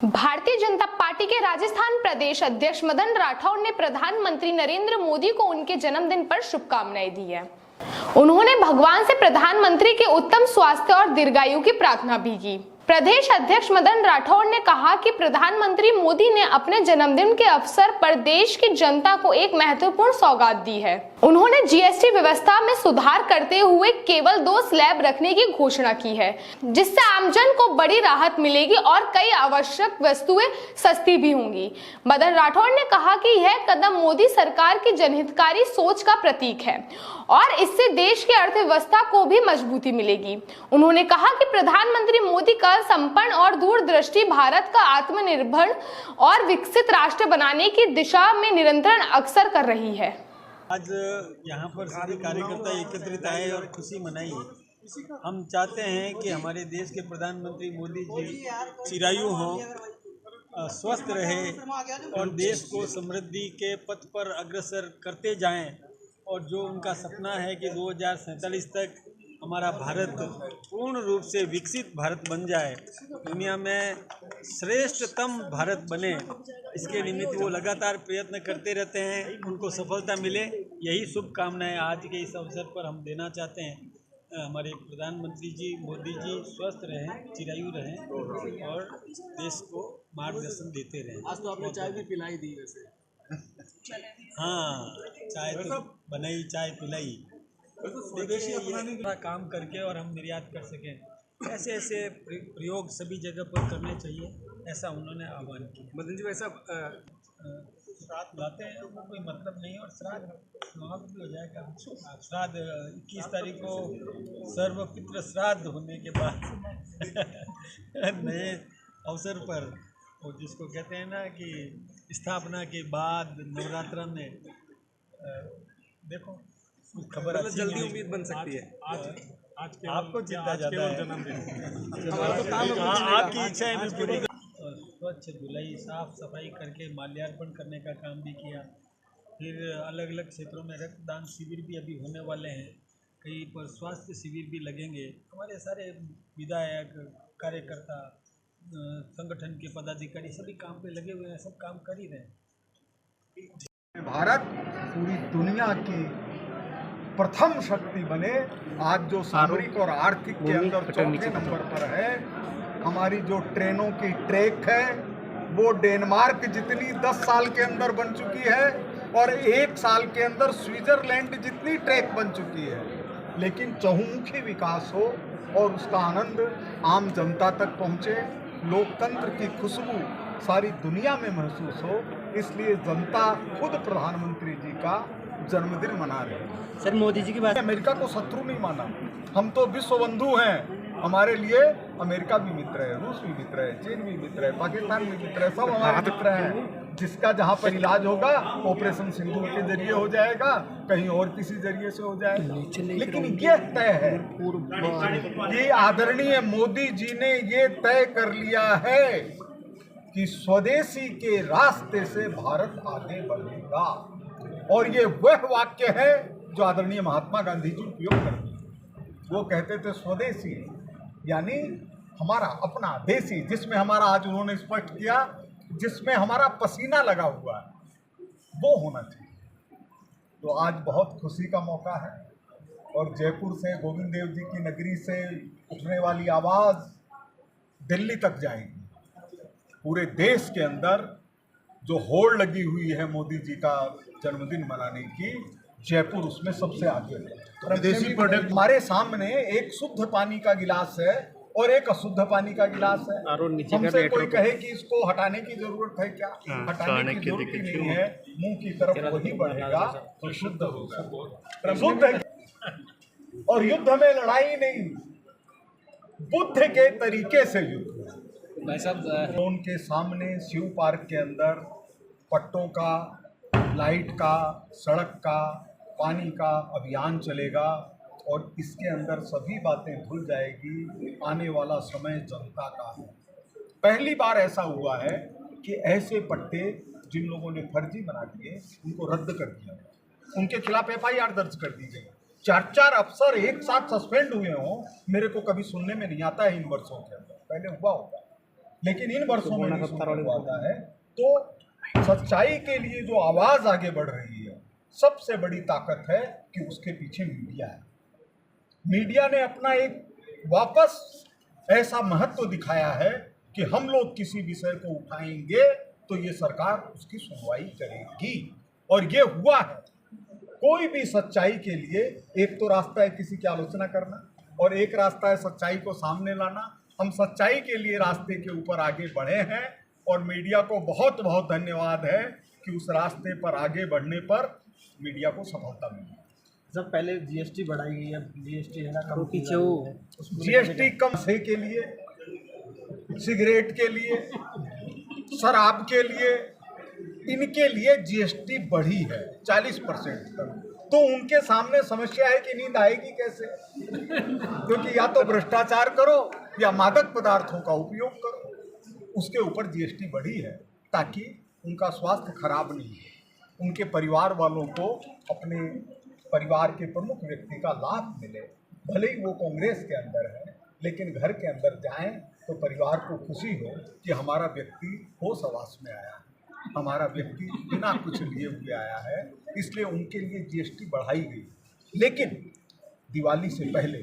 Bharatiya Janata party के राजस्थान प्रदेश अध्यक्ष मदन राठौड़ ने प्रधानमंत्री नरेंद्र मोदी को उनके जन्मदिन पर शुभकामनाएं दी है। उन्होंने भगवान से प्रधानमंत्री के उत्तम स्वास्थ्य और दीर्घायु की प्रार्थना भी की। प्रदेश अध्यक्ष मदन राठौड़ ने कहा कि प्रधानमंत्री मोदी ने अपने जन्मदिन के अवसर पर देश की जनता को एक महत्वपूर्ण सौगात दी है। उन्होंने जीएसटी व्यवस्था में सुधार करते हुए केवल 2 स्लैब रखने की घोषणा की है, जिससे आमजन को बड़ी राहत मिलेगी और कई आवश्यक वस्तुएं सस्ती भी होंगी। मदन राठौड़ ने कहा कि यह कदम मोदी सरकार की जनहितकारी सोच का प्रतीक है और इससे देश की अर्थव्यवस्था को भी मजबूती मिलेगी। उन्होंने कहा कि प्रधानमंत्री मोदी का संपन्न और दूरदृष्टि भारत का आत्मनिर्भर और विकसित राष्ट्र बनाने की दिशा में निरंतर अग्रसर कर रही है। आज यहाँ पर सभी कार्यकर्ता एकत्रित आए और खुशी मनाई। हम चाहते हैं कि हमारे देश के प्रधानमंत्री मोदी जी चिरायु हों, स्वस्थ रहे और देश को समृद्धि के पथ पर अग्रसर करते जाएं और जो उनका सपना है कि 2047 तक हमारा भारत पूर्ण रूप से विकसित भारत बन जाए, दुनिया में श्रेष्ठतम भारत बने, इसके निमित्त वो लगातार प्रयत्न करते रहते हैं। उनको सफलता मिले, यही शुभकामनाएं आज के इस अवसर पर हम देना चाहते हैं। हमारे प्रधानमंत्री जी मोदी जी स्वस्थ रहें, चिरायु रहें और देश को मार्गदर्शन देते रहें। आज तो आपने चाय भी पिलाई दी वैसे। हाँ, चाय तो बनाई, चाय पिलाई। स्वदेशी अपनाने का काम करके और हम निर्यात कर सकें, ऐसे ऐसे प्रयोग सभी जगह पर करने चाहिए, ऐसा उन्होंने आह्वान किया। मदन जी वैसा श्राद्ध लाते हैं उनको कोई मतलब नहीं और श्राद्ध समाप्त भी हो जाएगा। श्राद्ध 21 तारीख को सर्वपितृ श्राद्ध होने के बाद नए अवसर पर, और जिसको कहते हैं ना कि स्थापना के बाद नवरात्र में देखो खबर जल्दी उम्मीद बन सकती है। आज आपको चिंता ज़्यादा है, आपकी इच्छाएं भी पूरी। स्वच्छ धुलाई, साफ सफाई करके माल्यार्पण करने का काम भी किया। फिर अलग अलग क्षेत्रों में रक्तदान शिविर भी अभी होने वाले हैं, कहीं पर स्वास्थ्य शिविर भी लगेंगे। हमारे सारे विधायक, कार्यकर्ता, संगठन के पदाधिकारी सभी काम पे लगे हुए हैं, सब काम कर ही रहे हैं। भारत पूरी दुनिया की प्रथम शक्ति बने। आज जो सामरिक और आर्थिक के अंदर चौथे नंबर पर है। हमारी जो ट्रेनों की ट्रैक है वो डेनमार्क जितनी 10 साल के अंदर बन चुकी है और 1 साल के अंदर स्विट्जरलैंड जितनी ट्रैक बन चुकी है। लेकिन चहुमुखी विकास हो और उसका आनंद आम जनता तक पहुँचे, लोकतंत्र की खुशबू सारी दुनिया में महसूस हो, इसलिए जनता खुद प्रधानमंत्री जी का जन्मदिन मना रही है। सर मोदी जी की बात, अमेरिका को शत्रु नहीं माना, हम तो विश्व बंधु हैं। हमारे लिए अमेरिका भी मित्र है, रूस भी मित्र है, चीन भी मित्र है, पाकिस्तान भी मित्र है, सब हमारे मित्र हैं। जिसका जहाँ पर इलाज होगा ऑपरेशन सिंदूर के जरिए हो जाएगा, कहीं और किसी जरिए से हो जाएगा। लेकिन ये तय है, ये आदरणीय मोदी जी ने ये तय कर लिया है कि स्वदेशी के रास्ते से भारत आगे बढ़ेगा। और ये वह वाक्य है जो आदरणीय महात्मा गांधी जी उपयोग करते हैं। वो कहते थे स्वदेशी यानी हमारा अपना देसी, जिसमें हमारा, आज उन्होंने स्पष्ट किया, जिसमें हमारा पसीना लगा हुआ है, वो होना चाहिए। तो आज बहुत खुशी का मौका है और जयपुर से, गोविंद देव जी की नगरी से उठने वाली आवाज़ दिल्ली तक जाएगी। पूरे देश के अंदर जो होड़ लगी हुई है मोदी जी का जन्मदिन मनाने की, जयपुर उसमें सबसे आगे है। तो विदेशी प्रोडक्ट हमारे सामने एक शुद्ध पानी का गिलास है और एक अशुद्ध पानी का गिलास है। हमसे कोई कहे कि इसको हटाने की जरूरत है क्या? हटाने की जरूरत ही नहीं है, मुंह की तरफ वही बढ़ेगा तो शुद्ध होगा। शुद्ध है और युद्ध में लड़ाई नहीं, बुद्ध के तरीके से युद्ध। उनके सामने शिव पार्क के अंदर पट्टों का, लाइट का, सड़क का, पानी का अभियान चलेगा और इसके अंदर सभी बातें धुल जाएगी। आने वाला समय जनता का है। पहली बार ऐसा हुआ है कि ऐसे पट्टे जिन लोगों ने फर्जी बना दिए उनको रद्द कर दिया, उनके खिलाफ FIR दर्ज कर दी गई। 4 अफसर एक साथ सस्पेंड हुए हों, मेरे को कभी सुनने में नहीं आता है इन वर्षों के अंदर, पहले हुआ होगा। लेकिन इन वर्षों में सुनने को आता है। तो सच्चाई के लिए जो आवाज आगे बढ़ रही है, सबसे बड़ी ताकत है कि उसके पीछे मीडिया है। मीडिया ने अपना एक वापस ऐसा महत्व दिखाया है कि हम लोग किसी विषय को उठाएंगे तो ये सरकार उसकी सुनवाई करेगी, और ये हुआ है। कोई भी सच्चाई के लिए एक तो रास्ता है किसी की आलोचना करना, और एक रास्ता है सच्चाई को सामने लाना। हम सच्चाई के लिए रास्ते के ऊपर आगे बढ़े हैं, और मीडिया को बहुत बहुत धन्यवाद है कि उस रास्ते पर आगे बढ़ने पर मीडिया को सफलता मिली। जब पहले जीएसटी बढ़ाई गई, अब जीएसटी है ना कम पीछे वो जीएसटी कम से के लिए, सिगरेट के लिए, शराब के लिए, इनके लिए जीएसटी बढ़ी है 40% तक। तो उनके सामने समस्या है कि नींद आएगी कैसे, क्योंकि या तो भ्रष्टाचार करो या मादक पदार्थों का उपयोग करो। उसके ऊपर जीएसटी बढ़ी है ताकि उनका स्वास्थ्य खराब नहीं हो, उनके परिवार वालों को अपने परिवार के प्रमुख व्यक्ति का लाभ मिले। भले ही वो कांग्रेस के अंदर है, लेकिन घर के अंदर जाएं तो परिवार को खुशी हो कि हमारा व्यक्ति होश हवास में आया है, हमारा व्यक्ति बिना कुछ लिए हुए आया है। इसलिए उनके लिए जीएसटी बढ़ाई गई। लेकिन दिवाली से पहले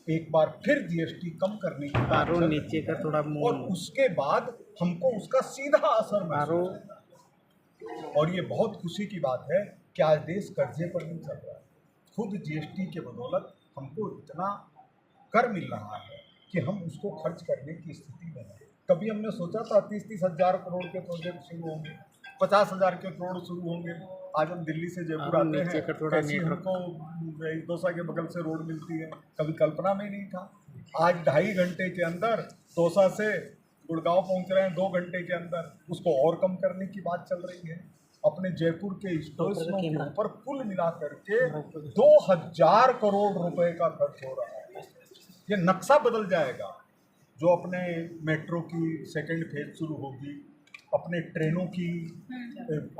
एक बार फिर जीएसटी कम करने की बात चल रही नीचे का थोड़ा है, और उसके बाद हमको उसका सीधा असर महसूस होगा। और ये बहुत खुशी की बात है कि आज देश कर्जे पर नहीं चल रहा है। खुद जीएसटी के बदौलत हमको इतना कर मिल रहा है कि हम उसको खर्च करने की स्थिति में हैं। कभी हमने सोचा था 30-30 हज़ार करोड़ के प्रोजेक्ट शुरू होंगे, 50,000 के करोड़ शुरू होंगे। आज हम दिल्ली से जयपुर आते हैं, कैसी हमको दौसा के बगल से रोड मिलती है, कभी कल्पना में नहीं था। आज 2.5 घंटे के अंदर दौसा से गुड़गांव पहुंच रहे हैं, 2 घंटे के अंदर। उसको और कम करने की बात चल रही है। अपने जयपुर के स्टेशनों के ऊपर कुल मिला करके 2000 करोड़ रुपए का खर्च हो रहा है। ये नक्शा बदल जाएगा। जो अपने मेट्रो की सेकंड फेज शुरू होगी, अपने ट्रेनों की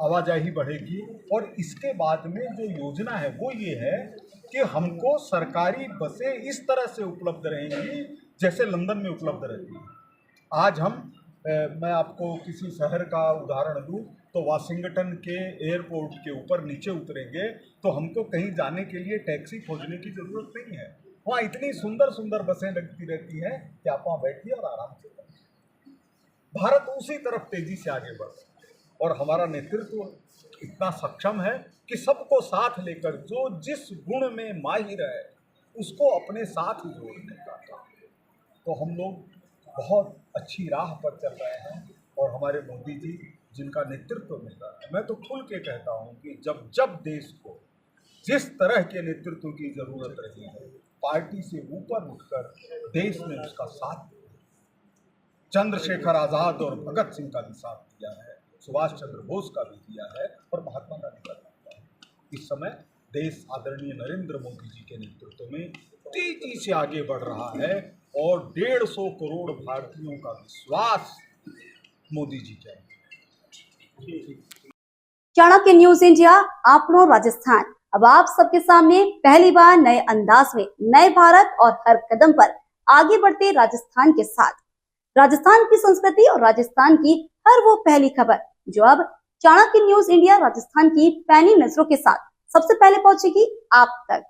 आवाजाही बढ़ेगी, और इसके बाद में जो योजना है वो ये है कि हमको सरकारी बसें इस तरह से उपलब्ध रहेंगी जैसे लंदन में उपलब्ध रहती है। आज मैं आपको किसी शहर का उदाहरण दूं तो वाशिंगटन के एयरपोर्ट के ऊपर नीचे उतरेंगे तो हमको कहीं जाने के लिए टैक्सी खोजने की ज़रूरत नहीं है। वहाँ इतनी सुंदर सुंदर बसें लगती रहती हैं कि आप वहाँ बैठिए और आराम से बैठिए। भारत उसी तरफ तेजी से आगे बढ़ रहा है, और हमारा नेतृत्व इतना सक्षम है कि सबको साथ लेकर जो जिस गुण में माहिर है उसको अपने साथ जोड़ने का काम। तो हम लोग बहुत अच्छी राह पर चल रहे हैं, और हमारे मोदी जी जिनका नेतृत्व मिल रहा है, मैं तो खुल के कहता हूँ कि जब जब देश को जिस तरह के नेतृत्व की ज़रूरत रही है, पार्टी से ऊपर उठकर देश ने उसका साथ दिया। चंद्रशेखर आज़ाद और भगत सिंह का भी साथ दिया है, सुभाष चंद्र बोस का भी दिया है, और महात्मा गांधी का भी दिया है। इस समय देश आदरणीय नरेंद्र मोदी जी के नेतृत्व में तेजी से आगे बढ़ रहा है, और 150 करोड़ भारतीयों का विश्वास मोदी जी के। चाणक्य न्यूज इंडिया, आपनो राजस्थान। अब आप सबके सामने पहली बार नए अंदाज में नए भारत और हर कदम पर आगे बढ़ते राजस्थान के साथ राजस्थान की संस्कृति और राजस्थान की हर वो पहली खबर जो अब चाणक्य न्यूज इंडिया राजस्थान की पैनी नजरों के साथ सबसे पहले पहुंचेगी आप तक।